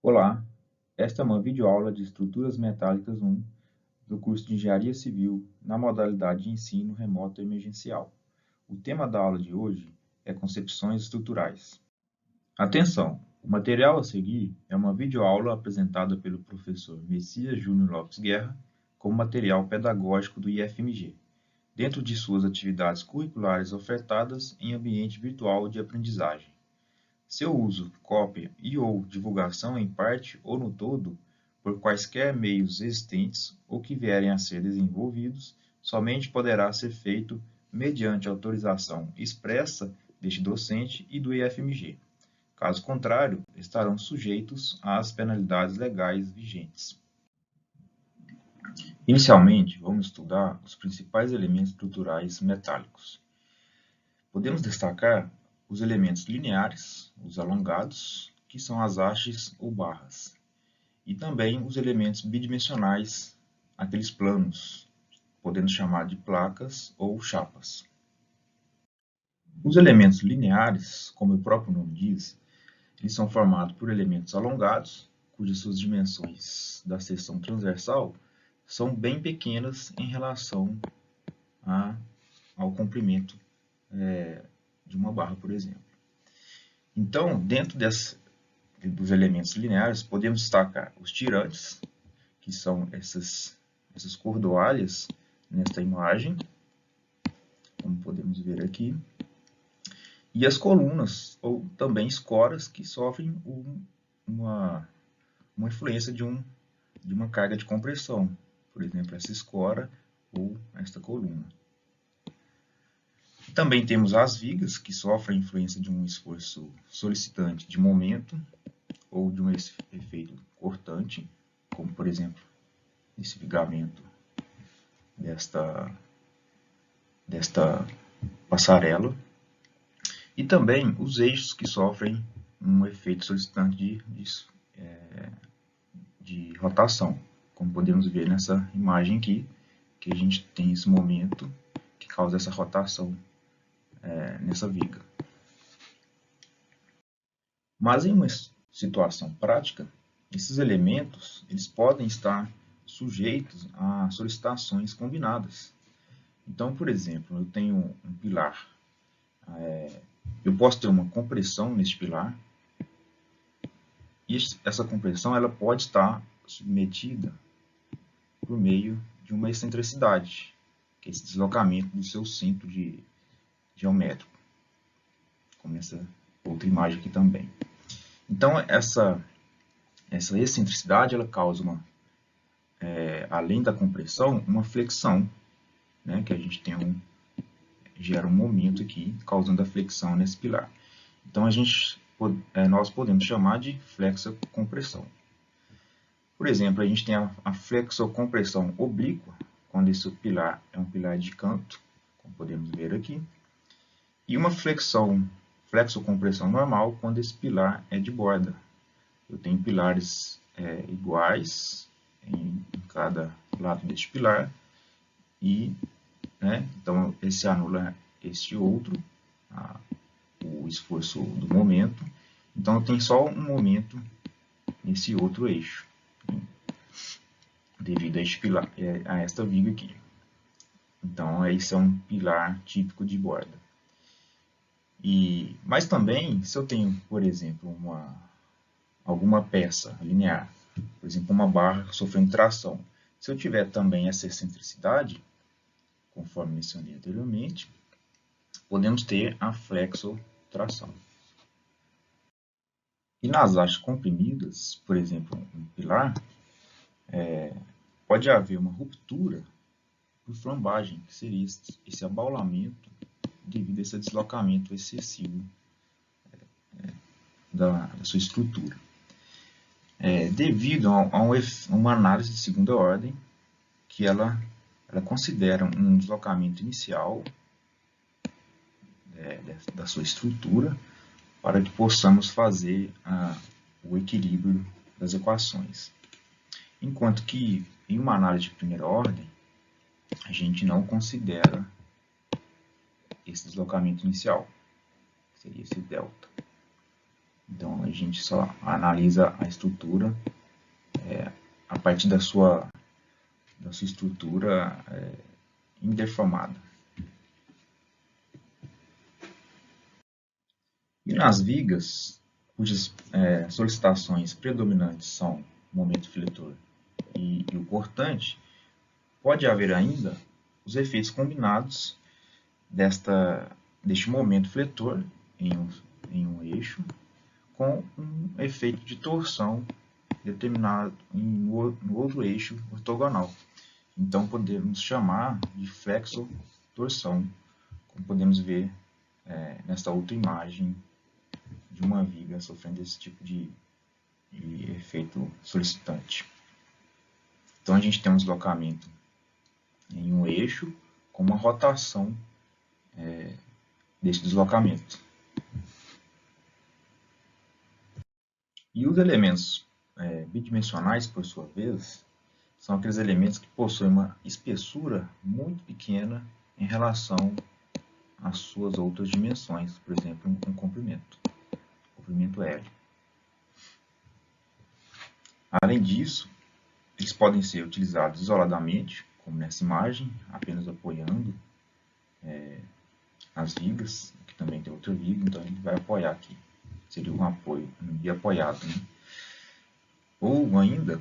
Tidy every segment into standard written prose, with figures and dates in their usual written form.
Olá, esta é uma videoaula de Estruturas Metálicas 1 do curso de Engenharia Civil na modalidade de ensino remoto emergencial. O tema da aula de hoje é Concepções Estruturais. Atenção! O material a seguir é uma videoaula apresentada pelo professor Messias Júnior Lopes Guerra como material pedagógico do IFMG, dentro de suas atividades curriculares ofertadas em ambiente virtual de aprendizagem. Seu uso, cópia e/ou divulgação em parte ou no todo, por quaisquer meios existentes ou que vierem a ser desenvolvidos, somente poderá ser feito mediante autorização expressa deste docente e do IFMG. Caso contrário, estarão sujeitos às penalidades legais vigentes. Inicialmente, vamos estudar os principais elementos estruturais metálicos. Podemos destacar os elementos lineares, os alongados, que são as hastes ou barras, e também os elementos bidimensionais, aqueles planos, podendo chamar de placas ou chapas. Os elementos lineares, como o próprio nome diz, eles são formados por elementos alongados, cujas suas dimensões da seção transversal são bem pequenas em relação ao comprimento de uma barra, por exemplo. Então, dentro dos elementos lineares, podemos destacar os tirantes, que são essas cordoalhas nesta imagem, como podemos ver aqui, e as colunas, ou também escoras, que sofrem uma influência de uma carga de compressão, por exemplo, essa escora ou esta coluna. Também temos as vigas, que sofrem a influência de um esforço solicitante de momento ou de um efeito cortante, como, por exemplo, esse vigamento desta passarela. E também os eixos, que sofrem um efeito solicitante de rotação, como podemos ver nessa imagem aqui, que a gente tem esse momento que causa essa rotação nessa viga. Mas em uma situação prática, esses elementos eles podem estar sujeitos a solicitações combinadas. Então, por exemplo, eu tenho um pilar, eu posso ter uma compressão neste pilar, e essa compressão ela pode estar submetida por meio de uma excentricidade, que é esse deslocamento do seu centro geométrico, como essa outra imagem aqui também. Então, essa excentricidade ela causa, além da compressão, uma flexão, né, que a gente gera um momento aqui, causando a flexão nesse pilar. Então, nós podemos chamar de flexocompressão. Por exemplo, a gente tem a flexocompressão oblíqua, quando esse pilar é um pilar de canto, como podemos ver aqui, e uma flexocompressão normal, quando esse pilar é de borda. Eu tenho pilares iguais em cada lado deste pilar, e então esse anula este outro, o esforço do momento. Então eu tenho só um momento nesse outro eixo, devido a este pilar, a esta viga aqui. Então esse é um pilar típico de borda. Mas também, se eu tenho, por exemplo, alguma peça linear, por exemplo, uma barra sofrendo tração, se eu tiver também essa excentricidade, conforme mencionei anteriormente, podemos ter a flexotração. E nas hastes comprimidas, por exemplo, um pilar, pode haver uma ruptura por flambagem, que seria esse abaulamento devido a esse deslocamento excessivo da sua estrutura. Devido a uma análise de segunda ordem, que ela considera um deslocamento inicial da sua estrutura, para que possamos fazer o equilíbrio das equações. Enquanto que, em uma análise de primeira ordem, a gente não considera esse deslocamento inicial, que seria esse delta. Então, a gente só analisa a estrutura a partir da sua estrutura indeformada. E nas vigas, cujas solicitações predominantes são o momento fletor e o cortante, pode haver ainda os efeitos combinados deste momento fletor em um eixo com um efeito de torção determinado no outro eixo ortogonal. Então, podemos chamar de flexo-torção, como podemos ver nesta outra imagem de uma viga sofrendo esse tipo de efeito solicitante. Então, a gente tem um deslocamento em um eixo com uma rotação desse deslocamento. E os elementos bidimensionais, por sua vez, são aqueles elementos que possuem uma espessura muito pequena em relação às suas outras dimensões, por exemplo, um comprimento L. Além disso, eles podem ser utilizados isoladamente, como nessa imagem, apenas apoiando as vigas, que também tem outra viga, então ele vai apoiar aqui. Seria um apoio, um apoiado, né? Ou ainda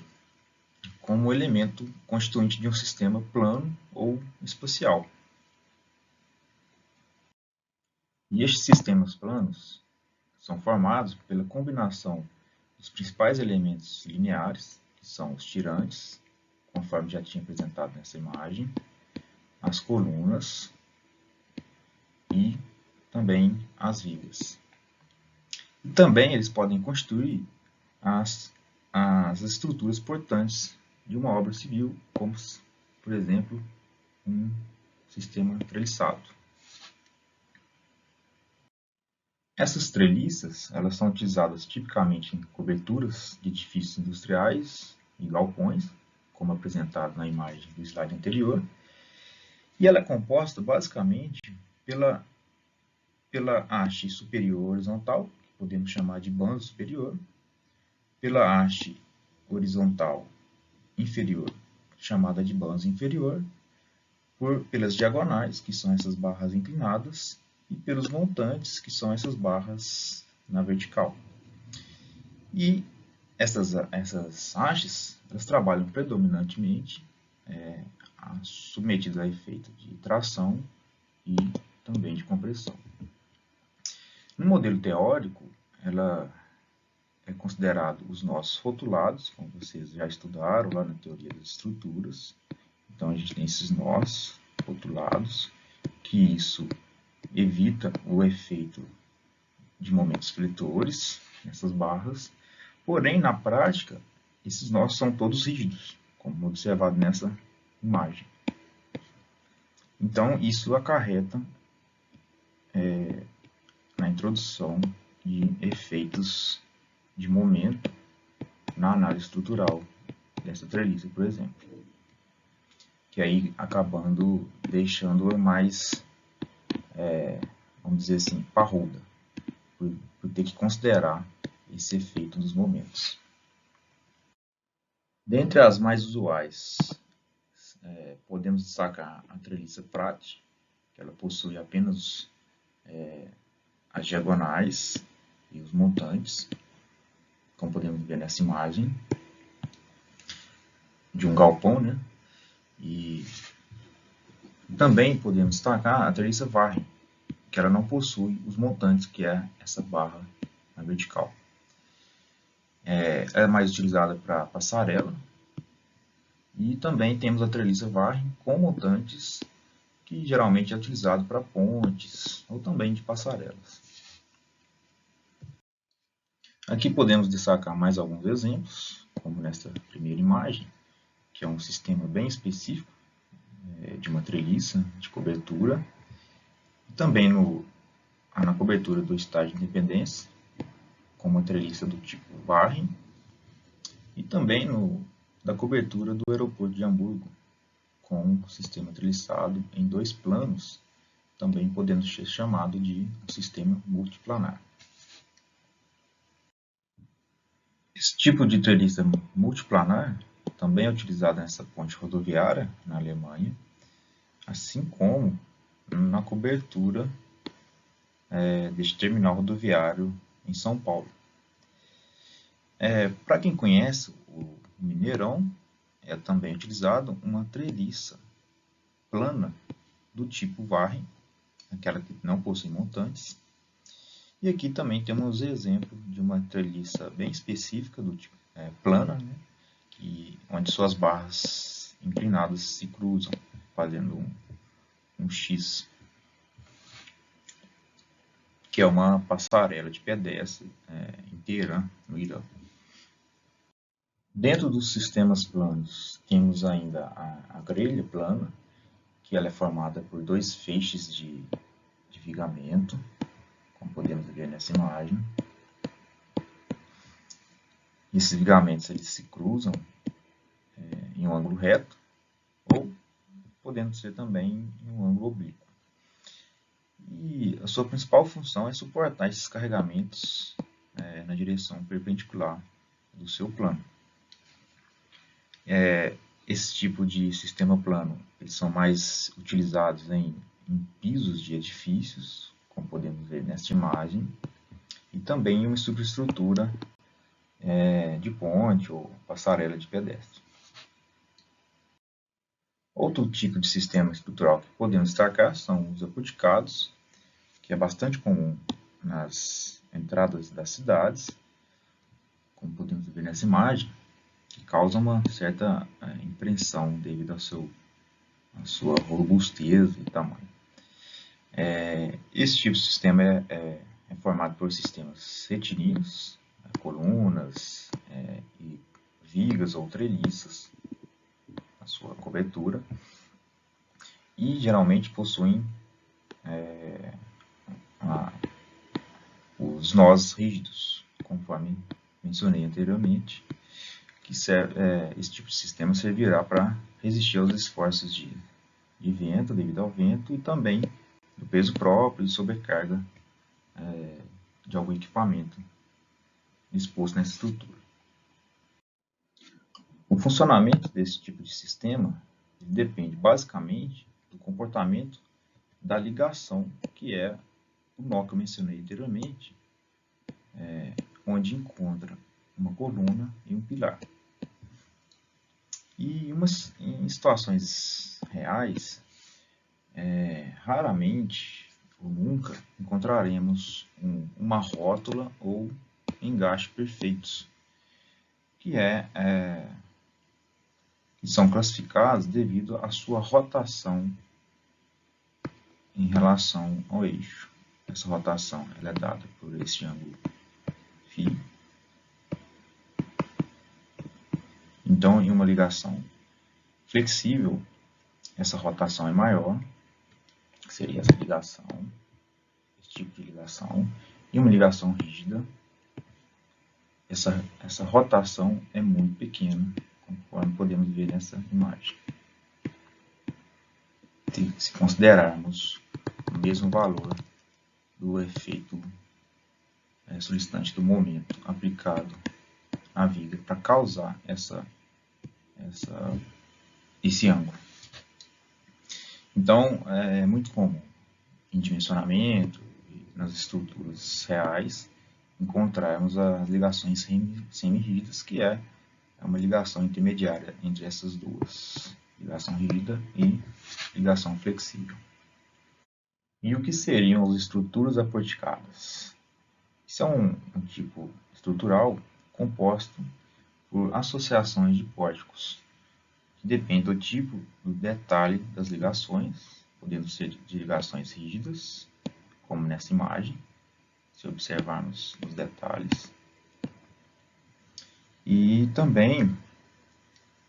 como elemento constituinte de um sistema plano ou espacial. E estes sistemas planos são formados pela combinação dos principais elementos lineares, que são os tirantes, conforme já tinha apresentado nessa imagem, as colunas e também as vigas. E também eles podem constituir as estruturas portantes de uma obra civil, como, por exemplo, um sistema treliçado. Essas treliças elas são utilizadas tipicamente em coberturas de edifícios industriais e galpões, como apresentado na imagem do slide anterior, e ela é composta basicamente pela haste superior horizontal, que podemos chamar de bando superior, pela haste horizontal inferior, chamada de bando inferior, pelas diagonais, que são essas barras inclinadas, e pelos montantes, que são essas barras na vertical. E essas hastes, elas trabalham predominantemente submetidas a efeito de tração e também de compressão. No modelo teórico, ela é considerado os nossos rotulados, como vocês já estudaram lá na teoria das estruturas. Então, a gente tem esses nós rotulados, que isso evita o efeito de momentos fletores nessas barras. Porém, na prática, esses nós são todos rígidos, como observado nessa imagem. Então, isso acarreta na introdução de efeitos de momento na análise estrutural dessa treliça, por exemplo. Que aí acabando deixando-a mais, vamos dizer assim, parruda, por ter que considerar esse efeito dos momentos. Dentre as mais usuais, podemos destacar a treliça Pratt, que ela possui apenas as diagonais e os montantes, como podemos ver nessa imagem, de um galpão, né? E também podemos destacar a treliça Varren, que ela não possui os montantes, que é essa barra na vertical. Ela é mais utilizada para passarela. E também temos a treliça Varren com montantes, que geralmente é utilizado para pontes ou também de passarelas. Aqui podemos destacar mais alguns exemplos, como nesta primeira imagem, que é um sistema bem específico de uma treliça de cobertura. E também na cobertura do estádio de Independência, com uma treliça do tipo Varren. E também da cobertura do aeroporto de Hamburgo, com um sistema treliçado em 2 planos, também podendo ser chamado de um sistema multiplanar. Esse tipo de treliça multiplanar também é utilizado nessa ponte rodoviária na Alemanha, assim como na cobertura deste terminal rodoviário em São Paulo. Para quem conhece o Mineirão, é também utilizado uma treliça plana do tipo Varre, aquela que não possui montantes. E aqui também temos exemplo de uma treliça bem específica do tipo plana, né, onde suas barras inclinadas se cruzam, fazendo um X, que é uma passarela de pedestre inteira no Irã. Dentro dos sistemas planos, temos ainda a grelha plana, que ela é formada por dois feixes de vigamento, como podemos ver nessa imagem. Esses vigamentos eles se cruzam em um ângulo reto, ou podendo ser também em um ângulo oblíquo. E a sua principal função é suportar esses carregamentos na direção perpendicular do seu plano. Esse tipo de sistema plano, eles são mais utilizados em pisos de edifícios, como podemos ver nesta imagem, e também em uma subestrutura de ponte ou passarela de pedestre. Outro tipo de sistema estrutural que podemos destacar são os aporticados, que é bastante comum nas entradas das cidades, como podemos ver nessa imagem, que causa uma certa impressão devido à sua robustez e tamanho. Esse tipo de sistema é formado por sistemas retilíneos, colunas e vigas ou treliças na sua cobertura, e geralmente possuem os nós rígidos, conforme mencionei anteriormente, que esse tipo de sistema servirá para resistir aos esforços de vento, devido ao vento, e também do peso próprio e sobrecarga de algum equipamento exposto nessa estrutura. O funcionamento desse tipo de sistema depende basicamente do comportamento da ligação, que é o nó que eu mencionei anteriormente, onde encontra uma coluna e um pilar. E em situações reais, raramente ou nunca encontraremos uma rótula ou engaste perfeitos, que são classificados devido à sua rotação em relação ao eixo. Essa rotação ela é dada por esse ângulo φ. Então, em uma ligação flexível, essa rotação é maior, que seria essa ligação, esse tipo de ligação. Em uma ligação rígida, essa rotação é muito pequena, conforme podemos ver nessa imagem. Se considerarmos o mesmo valor do efeito solicitante do momento aplicado à viga para causar esse ângulo. Então, é muito comum em dimensionamento, nas estruturas reais, encontrarmos as ligações semi-rígidas, que é uma ligação intermediária entre essas duas, ligação rígida e ligação flexível. E o que seriam as estruturas aporticadas? Isso é um tipo estrutural composto por associações de pórticos, que depende do tipo, do detalhe das ligações, podendo ser de ligações rígidas, como nessa imagem, se observarmos os detalhes, e também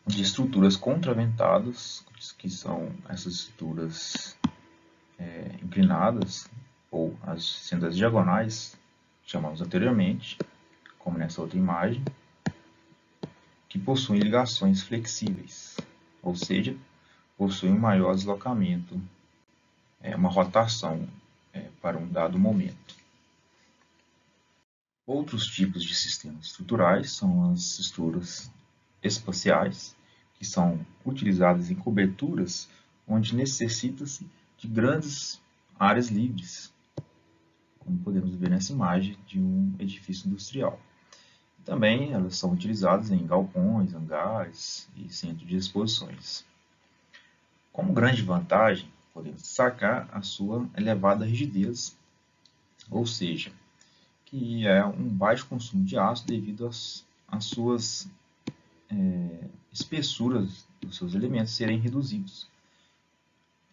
de estruturas contraventadas, que são essas estruturas inclinadas, ou sendo as diagonais, que chamamos anteriormente, como nessa outra imagem, que possuem ligações flexíveis, ou seja, possuem um maior deslocamento, uma rotação para um dado momento. Outros tipos de sistemas estruturais são as estruturas espaciais, que são utilizadas em coberturas onde necessita-se de grandes áreas livres, como podemos ver nessa imagem de um edifício industrial. Também elas são utilizadas em galpões, hangares e centros de exposições. Como grande vantagem, podemos destacar a sua elevada rigidez, ou seja, que é um baixo consumo de aço devido às suas espessuras dos seus elementos serem reduzidos,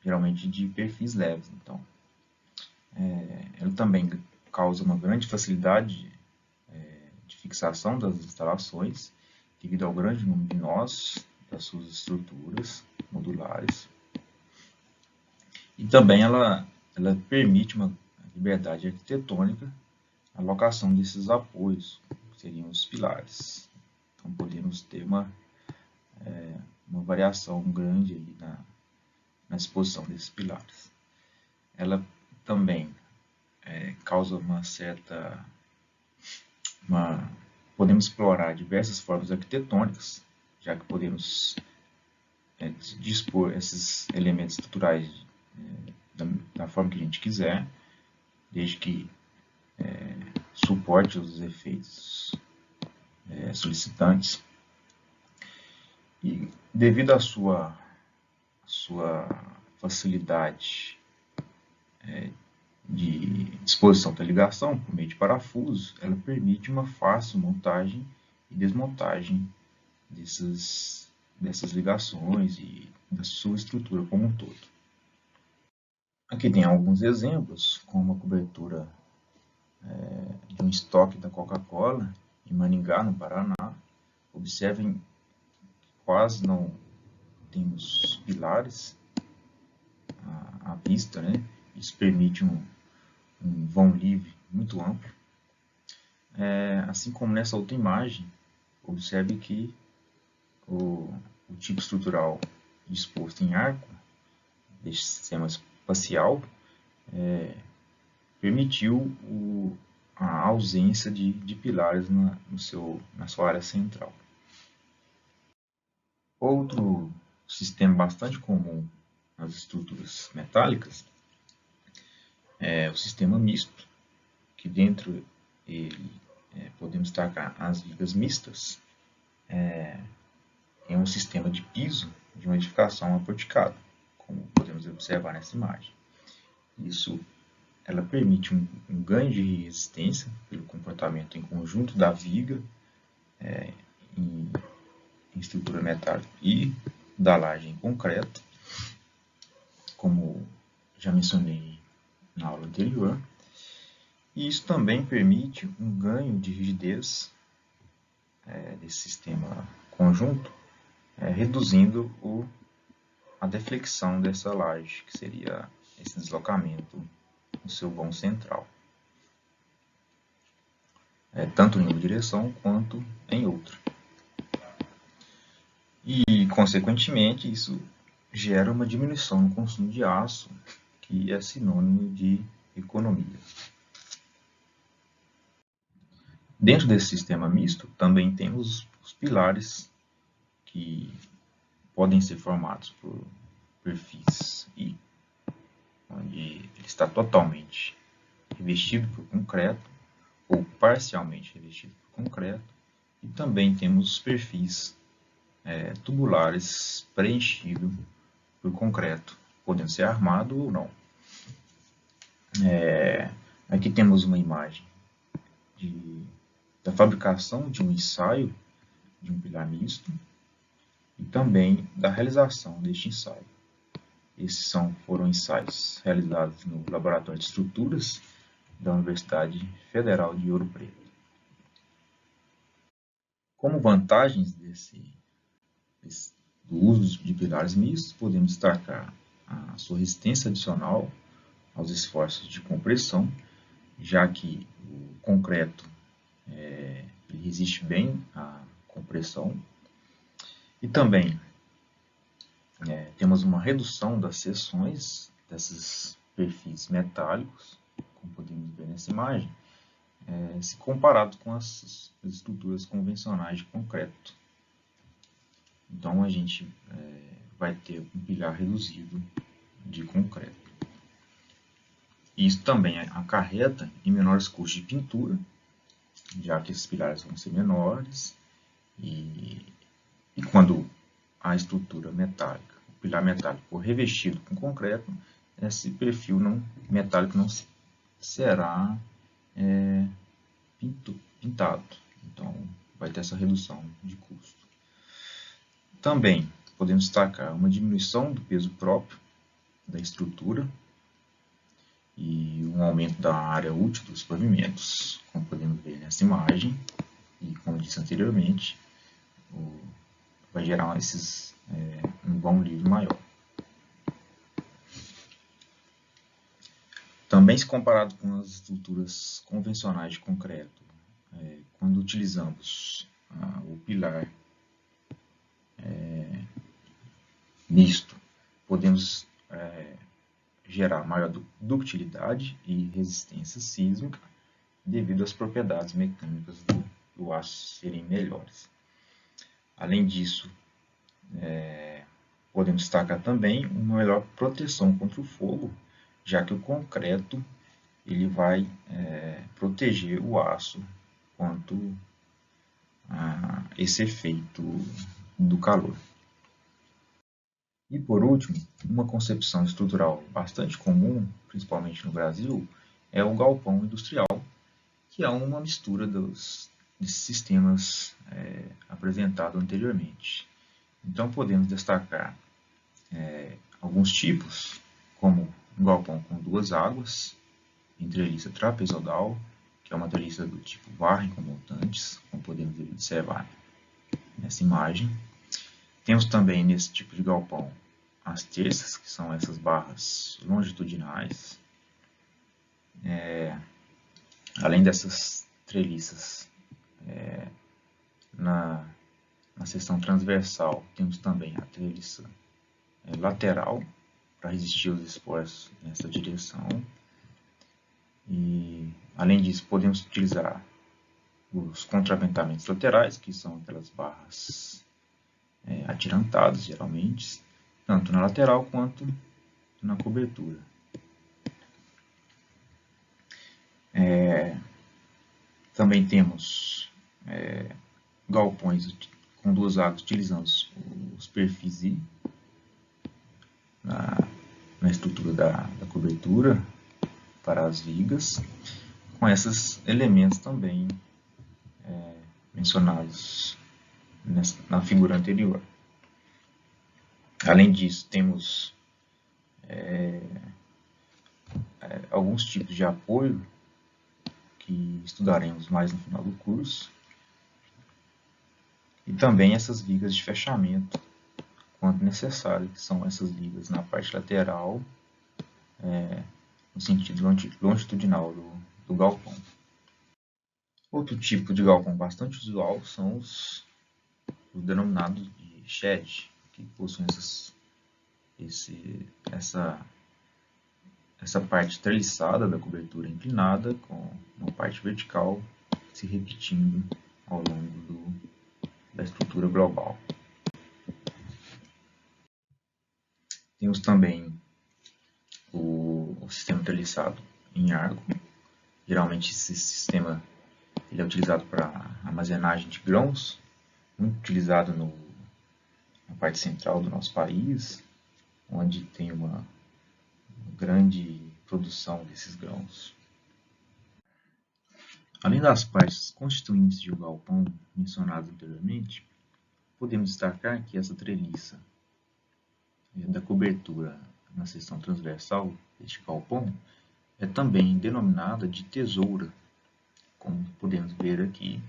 geralmente de perfis leves. Então, ela também causa uma grande facilidade de fixação das instalações, devido ao grande número de nós das suas estruturas modulares. E também ela permite uma liberdade arquitetônica na alocação desses apoios, que seriam os pilares. Então, podemos ter uma variação grande aí na exposição desses pilares. Ela também causa podemos explorar diversas formas arquitetônicas, já que podemos dispor esses elementos estruturais da forma que a gente quiser, desde que suporte os efeitos solicitantes. E devido à sua facilidade de disposição da ligação por meio de parafusos, ela permite uma fácil montagem e desmontagem dessas ligações e da sua estrutura como um todo. Aqui tem alguns exemplos, como a cobertura de um estoque da Coca-Cola em Maringá, no Paraná. Observem que quase não temos pilares à vista, né? Isso permite um vão livre muito amplo. Assim como nessa outra imagem, observe que o tipo estrutural disposto em arco deste sistema espacial permitiu a ausência de pilares na sua área central. Outro sistema bastante comum nas estruturas metálicas é o sistema misto, que dentro ele podemos destacar as vigas mistas. É um sistema de piso de uma edificação aporticada, como podemos observar nessa imagem. Ela permite um ganho de resistência pelo comportamento em conjunto da viga em estrutura metálica e da laje em concreto, como já mencionei na aula anterior. E isso também permite um ganho de rigidez desse sistema conjunto, reduzindo a deflexão dessa laje, que seria esse deslocamento no seu vão central, tanto em uma direção quanto em outra. E, consequentemente, isso gera uma diminuição no consumo de aço, que é sinônimo de economia. Dentro desse sistema misto, também temos os pilares, que podem ser formados por perfis I, onde ele está totalmente revestido por concreto ou parcialmente revestido por concreto, e também temos os perfis tubulares preenchidos por concreto, podendo ser armado ou não. Aqui temos uma imagem da fabricação de um ensaio de um pilar misto e também da realização deste ensaio. Esses foram ensaios realizados no Laboratório de Estruturas da Universidade Federal de Ouro Preto. Como vantagens do uso de pilares mistos, podemos destacar a sua resistência adicional aos esforços de compressão, já que o concreto ele resiste bem à compressão. E também temos uma redução das seções desses perfis metálicos, como podemos ver nessa imagem, se comparado com as estruturas convencionais de concreto. Então, a gente vai ter um pilar reduzido de concreto. Isso também acarreta em menores custos de pintura, já que esses pilares vão ser menores, e quando a estrutura metálica, o pilar metálico for revestido com concreto, esse perfil metálico não será pintado. Então, vai ter essa redução de custo. Também podemos destacar uma diminuição do peso próprio da estrutura e um aumento da área útil dos pavimentos, como podemos ver nessa imagem, e como disse anteriormente, vai gerar um vão livre maior. Também, se comparado com as estruturas convencionais de concreto, quando utilizamos o pilar misto, podemos gerar maior ductilidade e resistência sísmica devido às propriedades mecânicas do aço serem melhores. Além disso, podemos destacar também uma melhor proteção contra o fogo, já que o concreto ele vai proteger o aço quanto a esse efeito do calor. E por último, uma concepção estrutural bastante comum, principalmente no Brasil, é o galpão industrial, que é uma mistura desses sistemas apresentados anteriormente. Então podemos destacar alguns tipos, como um galpão com duas águas, em treliça trapezoidal, que é uma treliça do tipo varre com montantes, como podemos observar nessa imagem. Temos também nesse tipo de galpão as terças, que são essas barras longitudinais. Além dessas treliças, na seção transversal temos também a treliça lateral, para resistir aos esforços nessa direção. E, além disso, podemos utilizar os contraventamentos laterais, que são aquelas barras atirantadas, geralmente, tanto na lateral quanto na cobertura. Também temos galpões com duas águas utilizando os perfis I na estrutura da cobertura para as vigas, com esses elementos também mencionados na figura anterior. Além disso, temos alguns tipos de apoio que estudaremos mais no final do curso, e também essas vigas de fechamento, quanto necessário, que são essas vigas na parte lateral, no sentido longitudinal do galpão. Outro tipo de galpão bastante usual são os denominados de shed, que possuem essa parte treliçada da cobertura inclinada, com uma parte vertical se repetindo ao longo da estrutura global. Temos também o sistema treliçado em arco. Geralmente esse sistema ele é utilizado para armazenagem de grãos, muito utilizado na parte central do nosso país, onde tem uma grande produção desses grãos. Além das partes constituintes de um galpão mencionadas anteriormente, podemos destacar que essa treliça da cobertura na seção transversal deste galpão é também denominada de tesoura, como podemos ver aqui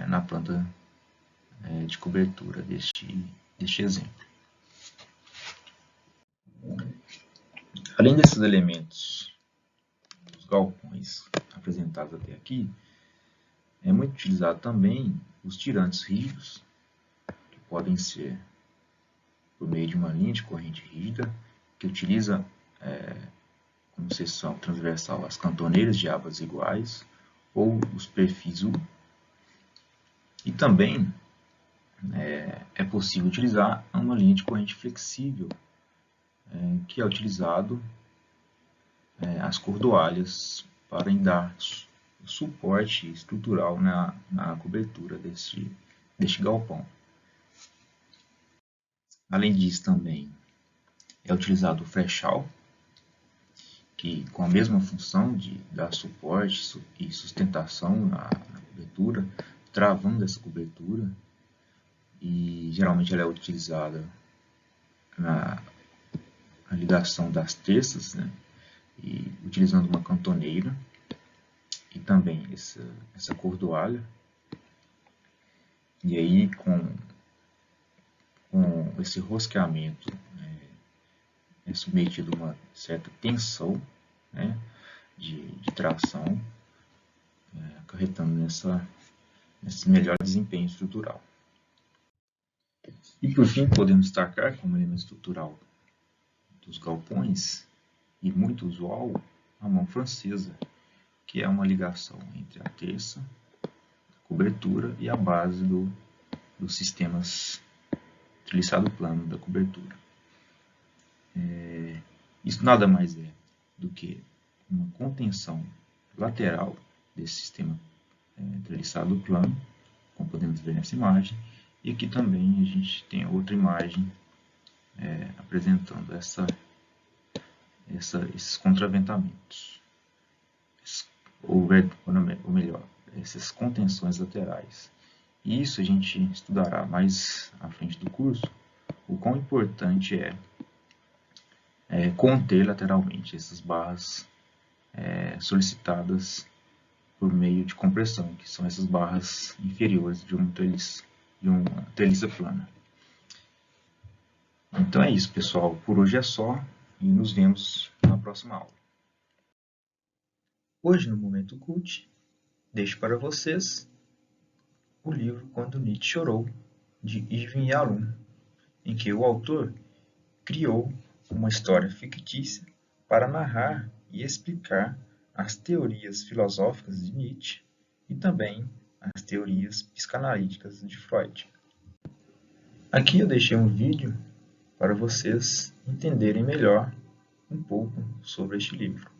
na planta de cobertura deste exemplo. Além desses elementos dos galpões apresentados até aqui, é muito utilizado também os tirantes rígidos, que podem ser por meio de uma linha de corrente rígida, que utiliza como seção transversal as cantoneiras de abas iguais, ou os perfis U. E também é possível utilizar uma linha de corrente flexível, que é utilizado as cordoalhas para dar suporte estrutural na cobertura deste galpão. Além disso, também é utilizado o frechal, que com a mesma função de dar suporte e sustentação na cobertura, travando essa cobertura, e geralmente ela é utilizada na ligação das testas, né? E utilizando uma cantoneira e também essa cordoalha. E aí com esse rosqueamento é submetido a uma certa tensão, né, de tração, acarretando nesse melhor desempenho estrutural. E por fim, podemos destacar como elemento estrutural dos galpões, e muito usual, a mão francesa, que é uma ligação entre a terça, a cobertura e a base dos sistemas treliçado plano da cobertura. Isso nada mais é do que uma contenção lateral desse sistema treliçado plano, como podemos ver nessa imagem, e aqui também a gente tem outra imagem apresentando esses contraventamentos, ou melhor, essas contenções laterais. E isso a gente estudará mais à frente do curso, o quão importante é conter lateralmente essas barras solicitadas por meio de compressão, que são essas barras inferiores de uma treliça plana. Então é isso, pessoal. Por hoje é só e nos vemos na próxima aula. Hoje, no Momento Cult, deixo para vocês o livro Quando Nietzsche Chorou, de Irving Yalom, em que o autor criou uma história fictícia para narrar e explicar as teorias filosóficas de Nietzsche e também as teorias psicanalíticas de Freud. Aqui eu deixei um vídeo para vocês entenderem melhor um pouco sobre este livro.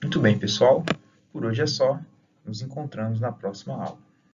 Muito bem, pessoal, por hoje é só. Nos encontramos na próxima aula.